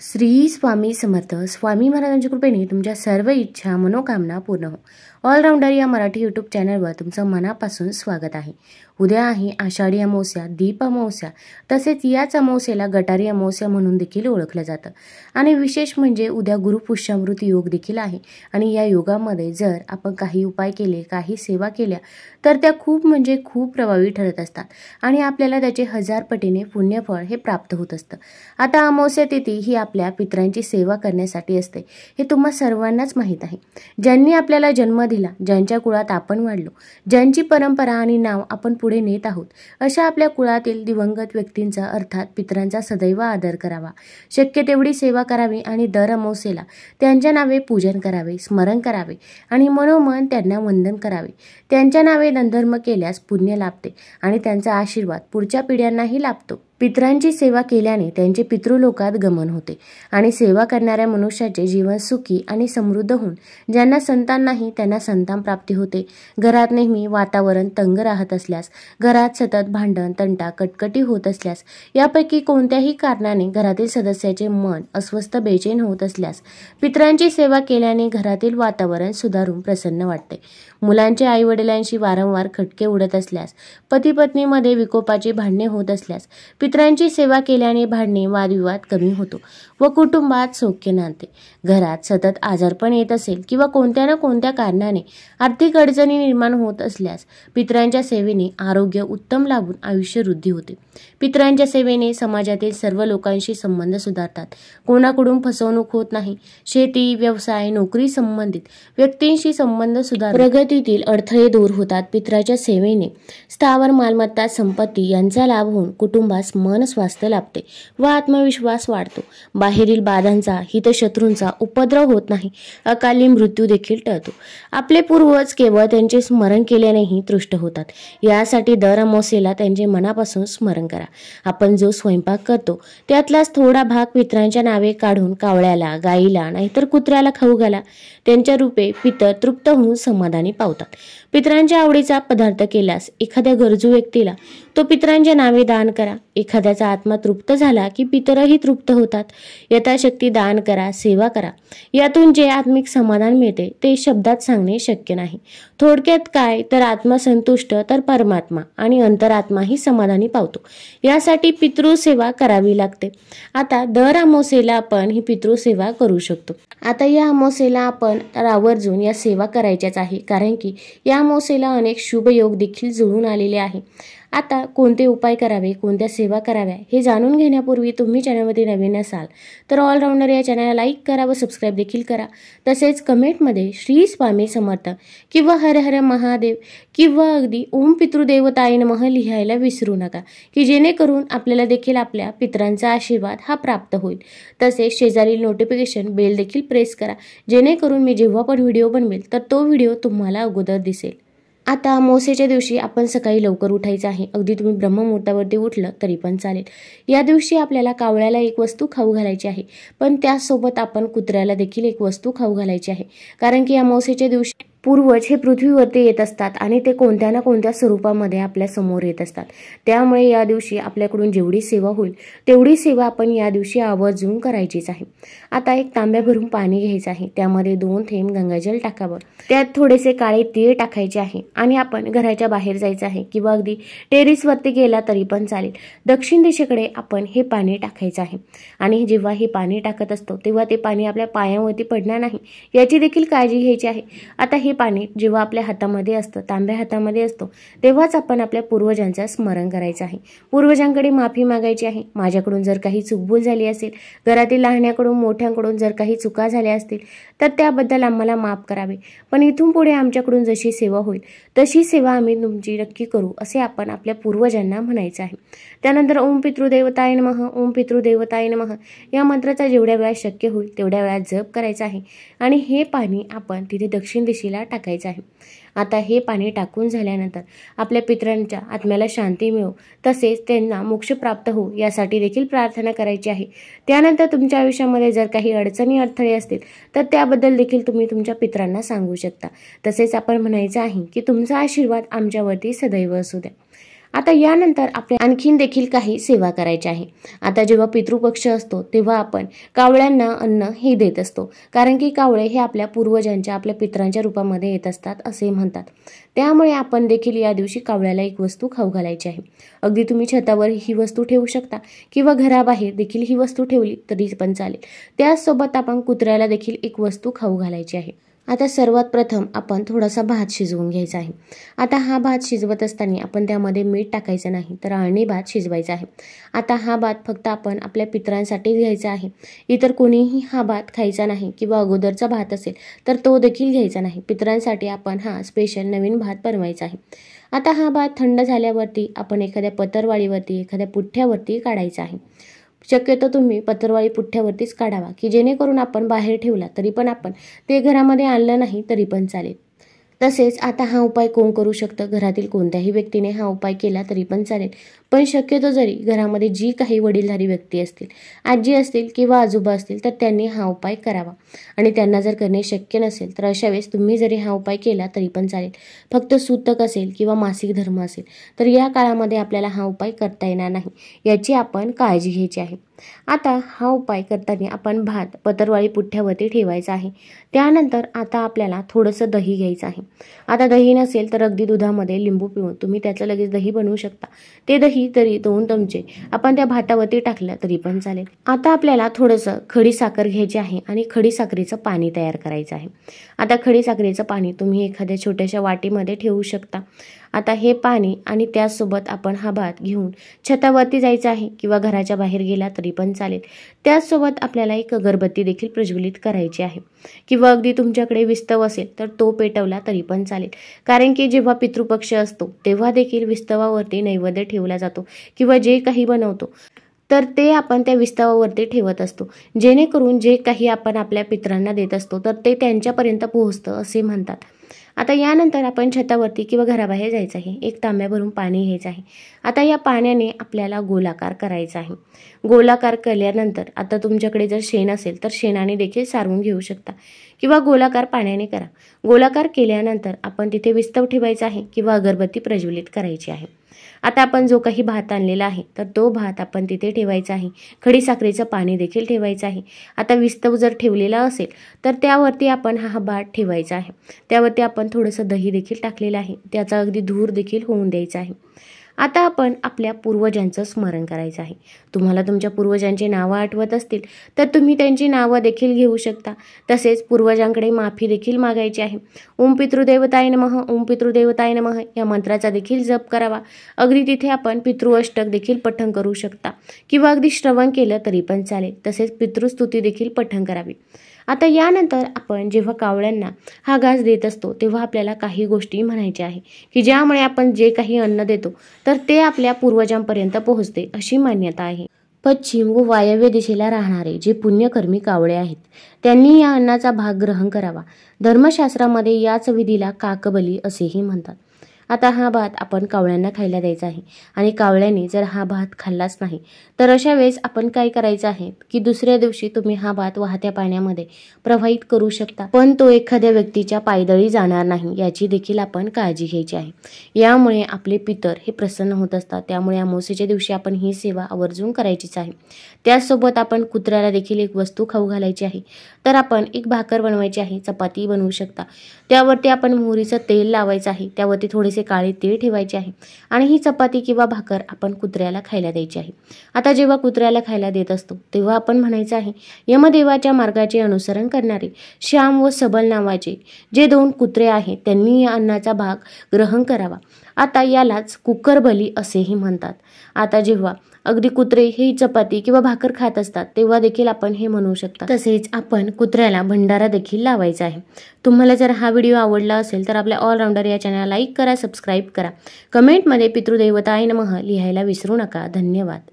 श्री स्वामी समर्थ. स्वामी महाराजांच्या कृपेने तुमच्या सर्व इच्छा मनोकामना पूर्ण हो. ऑलराऊंडर या मराठी यूट्यूब चॅनलवर तुमचं मनापासून स्वागत आहे. उद्या आहे आषाढी अमावस्या, दीप अमावस्या. तसेच याच अमावस्येला गटारी अमावस्या म्हणून देखील ओळखलं जातं. आणि विशेष म्हणजे उद्या गुरुपुष्यामृत योग देखील आहे. आणि या योगामध्ये जर आपण काही उपाय केले, काही सेवा केल्या तर त्या खूप म्हणजे खूप प्रभावी ठरत असतात आणि आपल्याला त्याचे 1000 पटीने पुण्यफळ हे प्राप्त होत असतं. आता अमावस्या तिथी ही आपल्या पितरांची सेवा करण्यासाठी असते, हे तुम्हा सर्वांनाच माहीत आहे. ज्यांनी आपल्याला जन्म दिला, ज्यांच्या कुळात आपण वाढलो, ज्यांची परंपरा आणि नाव आपण पुढे नेत आहोत, अशा आपल्या कुळातील दिवंगत व्यक्तींचा अर्थात पितरांचा सदैव आदर करावा. शक्य तेवढी सेवा करावी आणि दर अमावस्येला त्यांच्या नावे पूजन करावे, स्मरण करावे आणि मनोमन त्यांना वंदन करावे. त्यांच्या नावे दानधर्म केल्यास पुण्य लाभते आणि त्यांचा आशीर्वाद पुढच्या पिढ्यांनाही लाभतो. पितरांची सेवा केल्याने त्यांचे पितृलोकात गमन होते आणि सेवा करणाऱ्या मनुष्याचे जीवन सुखी आणि समृद्ध होऊन ज्यांना संतान नाही त्यांना संतान प्राप्ती होते. घरात नेहमी वातावरण तंग राहत असल्यास, घरात सतत भांडण तंटा कटकटी होत असल्यास, यापैकी कोणत्याही कारणाने घरातील सदस्याचे मन अस्वस्थ बेचैन होत असल्यास, पितरांची सेवा केल्याने घरातील वातावरण सुधारून प्रसन्न वाटते. मुलांचे आई वडिलांशी वारंवार खटके उडत असल्यास, पती पत्नीमध्ये विकोपाची भांडणे होत असल्यास, पितरांची सेवा केल्याने भांडणे वादविवाद कमी होतो व कुटुंबात सौख्य नांदते. घरात सतत आजारपण येत असेल किंवा कोणत्या ना कोणत्या कारणाने आर्थिक अडचणी निर्माण होत असल्यास, पितरांच्या सेवेने आरोग्य उत्तम लाभून आयुष्य वृद्धी होते. पितरांच्या सेवेने समाजातील सर्व लोकांशी संबंध सुधारतात. कोणाकडून फसवणूक होत नाही. शेती, व्यवसाय, नोकरी संबंधित व्यक्तींशी संबंध सुधारतात. प्रगतीतील अडथळे दूर होतात. पितराच्या सेवेने स्थावर मालमत्ता, संपत्ती यांचा लाभ होऊन कुटुंबास मन स्वास्थ्य लाभते व आत्मविश्वास वाढतो. बाहेरील बाधांचा, हितशत्रूंचा उपद्रव होत नाही. अकाली मृत्यू देखील टळतो. आपले पूर्वज केवळ त्यांचे स्मरण केल्यानेही तुष्ट होतात. यासाठी दर अमावस्येला त्यांचे मनापासून स्मरण करा. आपण जो स्वयंपाक करतो त्यातलाच थोडा भाग पितरांच्या नावे काढून कावळ्याला, गाईला नाहीतर कुत्र्याला खाऊ घाला. त्यांच्या रूपे पितर तृप्त होऊन समाधानी पावतात. पितरांच्या आवडीचा पदार्थ केल्यास एखाद्या गरजू व्यक्तीला तो पितरांच्या नावे दान करा. एखाद्याचा आत्मा तृप्त झाला की पितरही तृप्त होतात. यथाशक्ती दान करा, सेवा करा. यातून जे आत्मिक समाधान मिळते ते शब्दात सांगणे शक्य नाही. थोडक्यात काय तर आत्मा संतुष्ट तर परमात्मा आणि अंतरात्माही समाधानी पावतो. यासाठी पितृसेवा करावी लागते. आता दर अमावस्येला आपण ही पितृसेवा करू शकतो. आता या अमावस्येला आपण आवर्जून या सेवा करायच्याच आहे, कारण की या अमावस्येला अनेक शुभ योग देखील जुळून आलेले आहे. आता कोणते उपाय करावे, कोणत्या सेवा कराव्या हे जाणून घेण्यापूर्वी तुम्ही चॅनलमध्ये नवीन असाल तर ऑलराऊंडर या चॅनलला लाईक करा व सबस्क्राईब देखील करा. तसेच कमेंटमध्ये श्री स्वामी समर्थ किंवा हर हर महादेव किंवा अगदी ओम पितृदेवताय नमः लिहायला विसरू नका, की जेणेकरून आपल्याला देखील आपल्या पितरांचा आशीर्वाद हा प्राप्त होईल. तसेच शेजारील नोटिफिकेशन बेल देखील प्रेस करा, जेणेकरून मी जेव्हा पण व्हिडिओ बनवेल तर तो व्हिडिओ तुम्हाला अगोदर दिसेल. आता अमावस्येच्या दिवशी आपण सकाळी लवकर उठायचं आहे. अगदी तुम्ही ब्रह्ममुहूर्तावरती उठलं तरी पण चालेल. या दिवशी आपल्याला कावळ्याला एक वस्तू खाऊ घालायची आहे, पण त्यासोबत आपण कुत्र्याला देखील एक वस्तू खाऊ घालायची आहे. कारण की अमावस्येच्या दिवशी पूर्वज हे पृथ्वीवरती येत असतात आणि ते कोणत्या ना कोणत्या स्वरूपामध्ये आपल्या समोर येत असतात. त्यामुळे या दिवशी आपल्याकडून जेवढी सेवा होईल तेवढी सेवा आपण या दिवशी आवर्जून करायचीच आहे. आता एक तांब्या भरून पाणी घ्यायचं आहे. त्यामध्ये 2 थेंब गंगाजल टाकावं. त्यात थोडेसे काळे तीळ टाकायचे आहे आणि आपण घराच्या बाहेर जायचं आहे किंवा अगदी टेरेसवरती गेला तरी पण चालेल. दक्षिण दिशेकडे आपण हे पाणी टाकायचं आहे आणि जेव्हा हे पाणी टाकत असतो तेव्हा ते पाणी आपल्या पायावरती पडणार नाही याची देखील काळजी घ्यायची आहे. आता हे पाणी जेव्हा आपल्या हातामध्ये असतं, तांब्या हातामध्ये असतो, तेव्हाच आपण आपल्या पूर्वजांचं स्मरण करायचं आहे. पूर्वजांकडे माफी मागायची आहे. माझ्याकडून जर काही चूकभूल झाली असेल, घरातील लहान्याकडून मोठ्यांकडून जर काही चुका झाल्या असतील तर त्याबद्दल आम्हाला माफ करावे. पण इथून पुढे आमच्याकडून जशी सेवा होईल तशी सेवा आम्ही तुमची नक्की करू, असे आपण आपल्या पूर्वजांना म्हणायचं आहे. त्यानंतर ओम पितृदेवताय नमः, ओम पितृदेवताय नमः या मंत्राचा जेवढ्या वेळा शक्य होईल तेवढ्या वेळा जप करायचा आहे आणि हे पाणी आपण तिथे दक्षिण दिशेला टाकायचं आहे. आता हे पाणी टाकून झाल्यानंतर आपल्या पितरांच्या आत्म्याला शांती मिळो, तसेच त्यांना मोक्ष प्राप्त हो यासाठी देखील प्रार्थना करायची आहे. त्यानंतर तुमच्या आयुष्यामध्ये जर काही अडचणी अडथळे असतील तर त्याबद्दल देखील तुम्ही तुमच्या पितरांना सांगू शकता. तसेच आपण म्हणायचं आहे की तुमचा आशीर्वाद आमच्यावरती सदैव असू द्या. आता यानंतर आपल्या आणखीन देखील काही सेवा करायची आहे। आता जेव्हा पितृपक्ष असतो तेव्हा आपण कावळ्यांना अन्न हे देत असतो, कारण की कावळे हे आपल्या पूर्वजांच्या आपल्या पितरांच्या रूपामध्ये येत असतात असे म्हणतात। त्यामुळे आपण देखील या दिवशी कावळ्याला एक वस्तू खाऊ घालायची आहे। अगदी तुम्ही छतावर ही वस्तू ठेवू शकता किंवा घराबाहेर देखील ही वस्तू ठेवली तरी पण चालेल। त्याचसोबत आपण कुत्र्याला देखील एक वस्तू खाऊ घालायची आहे। आता सर्वात प्रथम आपण थोडासा भात शिजवून घ्यायचा आहे। आता हा भात शिजवत असताना आपण त्यामध्ये मीठ टाकायचं नाही, तर अळणी भात शिजवायचा आहे। आता हा भात फक्त आपण आपल्या पितरांसाठी घ्यायचा आहे, इतर कोणीही हा भात खायचा नाही किंवा अगोदरचा भात असेल तर तो देखील घ्यायचा नाही। पितरांसाठी आपण हा स्पेशल नवीन भात बनवायचा आहे। आता हा भात थंड झाल्यावरती आपण एखाद्या पत्रवाळीवरती एखाद्या पुठ्ठ्यावरती काढायचा आहे। शक्यतो तुम्ही पत्रवाळी पुठ्ठ्यावरतीच काढावा, की जेणेकरून आपण बाहेर ठेवला तरी पण आपण ते घरामध्ये आणलं नाही तरी पण चालेल। तसेच आता हा उपाय कोण करू शकतं, घरातील कोणत्याही व्यक्तीने हा उपाय केला तरी पण चालेल, पण शक्यतो जरी घरामध्ये जी काही वडीलधारी व्यक्ती असतील, आजी असतील किंवा आजोबा असतील तर त्यांनी हा उपाय करावा। आणि त्यांना जर करणे शक्य नसेल तर अशा वेळेस तुम्ही जरी हा उपाय केला तरी पण चालेल। फक्त सूतक असेल किंवा मासिक धर्म असेल तर या काळामध्ये आपल्याला हा उपाय करता येणार नाही, याची आपण काळजी घ्यायची आहे। आता हा उपाय करताना आपण भात पत्रवाळी पुठ्ठ्यावरती ठेवायचा आहे। त्यानंतर आता आपल्याला थोडंसं दही घ्यायचं आहे। आता दही नसेल तर अगदी दुधामध्ये लिंबू पिळून तुम्ही त्याचं लगेच दही बनवू शकता। ते दही तरी 2 चमचे आपण त्या भातावरती टाकलं तरी पण चालेल। आता आपल्याला थोडंसं खडी साखर घ्यायची आहे आणि खडी साखरेचं पाणी तयार करायचं आहे। आता खडी साखरेचं पाणी तुम्ही एखाद्या छोट्याशा वाटीमध्ये ठेवू शकता। आता हे पाणी आणि त्याचसोबत आपण हा भात घेऊन छतावरती जायचं आहे किंवा घराच्या बाहेर गेला तरी पण चालेल। त्याचसोबत आपल्याला एक अगरबत्ती देखील प्रज्वलित करायची आहे किंवा अगदी तुमच्याकडे विस्तव असेल तर तो पेटवला तरी पण चालेल, कारण की जेव्हा पितृपक्ष असतो तेव्हा देखील विस्तवावरती नैवेद्य ठेवला जातो किंवा जे काही बनवतो तर ते आपण त्या विस्तवावरती ठेवत असतो, जेणेकरून जे काही आपण आपल्या पितरांना देत असतो तर ते त्यांच्यापर्यंत पोहोचतं असे म्हणतात। आता यानंतर आपण छतावरती किंवा घराबाहेर जायचं आहे। एक तांब्या भरून पाणी घ्यायचं आहे। आता या पाण्याने आपल्याला गोलाकार करायचा आहे। गोलाकार केल्यानंतर आता तुमच्याकडे जर शेण असेल तर शेणाने देखील सारवून घेऊ शकता किंवा गोलाकार पाण्याने करा। गोलाकार केल्यानंतर आपण तिथे विस्तव ठेवायचा आहे किंवा अगरबत्ती प्रज्वलित करायची आहे। आता आपण जो काही भात आणलेला आहे तर तो भात आपण तिथे ठेवायचा आहे। खडी साखरेचं पाणी देखील ठेवायचं आहे। आता विस्तव जर ठेवलेला असेल तर त्यावरती आपण हा भात ठेवायचा आहे। त्यावरती आपण थोडंसं दही देखील टाकलेलं आहे, त्याचा अगदी धूर देखील होऊन द्यायचा आहे। आता आपण आपल्या पूर्वजांचं स्मरण करायचं आहे। तुम्हाला तुमच्या पूर्वजांची नावं आठवत असतील तर तुम्ही त्यांची नावं देखील घेऊ शकता। तसेच पूर्वजांकडे माफी देखील मागायची आहे। ओम पितृदेवताय नमः, ओम पितृदेवताय नमः या मंत्राचा देखील जप करावा। अगदी तिथे आपण पितृअष्टक देखील पठण करू शकता किंवा अगदी श्रवण केलं तरी पण चालेल। तसेच पितृस्तुती देखील पठण करावी। आता यानंतर आपण जेव्हा कावळ्यांना हा घास देत असतो तेव्हा आपल्याला काही गोष्टी म्हणायच्या आहे, की ज्यामुळे आपण जे काही अन्न देतो तर ते आपल्या पूर्वजांपर्यंत पोहोचते अशी मान्यता आहे। पश्चिम व वायव्य दिशेला राहणारे जे पुण्यकर्मी कावळे आहेत त्यांनी या अन्नाचा भाग ग्रहण करावा। धर्मशास्त्रामध्ये याच विधीला काकबली असेही म्हणतात। आता हा भात आपण कावळ्यांना खायला द्यायचा आहे आणि कावळ्यांनी जर हा भात खाल्लाच नाही तर अशा वेळेस आपण काय करायचं आहे की दुसऱ्या दिवशी तुम्ही हा भात वाहत्या पाण्यामध्ये प्रवाहित करू शकता, पण तो एखाद्या व्यक्तीच्या पायदळी जाणार नाही याची देखील आपण काळजी घ्यायची आहे। यामुळे आपले पितर हे प्रसन्न होत असतात, त्यामुळे अमावास्येच्या दिवशी आपण ही सेवा आवर्जून करायचीच आहे। त्याचसोबत आपण कुत्र्याला देखील एक वस्तू खाऊ घालायची आहे। तर आपण एक भाकर बनवायची आहे, चपाती बनवू शकता। त्यावरती आपण मोहरीचं तेल लावायचं आहे, त्यावरती थोडेसे काळे तीळ ठेवायचे आहे आणि ही चपाती किंवा भाकर आपण कुत्र्याला खायला द्यायची आहे। आता जेव्हा कुत्र्याला खायला देत असतो तेव्हा आपण म्हणायचं आहे, यमदेवाच्या मार्गाचे अनुसरण करणारे श्याम व सबल नावाचे जे 2 कुत्रे आहेत त्यांनी या अन्नाचा भाग ग्रहण करावा। आता यालाच कुकर बली असेही म्हणतात। आता जेव्हा अगदी कुत्रे ही चपाती किंवा भाकर खात असतात तेव्हा देखील आपण हे म्हणू शकता। तसेच आपण कुत्र्याला भंडारा देखील लावायचा आहे। तुम्हाला जर हा व्हिडिओ आवडला असेल तर आपल्या ऑलराऊंडर या चॅनलला लाईक करा, सबस्क्राईब करा, कमेंटमध्ये पितृदेवताय नमः लिहायला विसरू नका। धन्यवाद।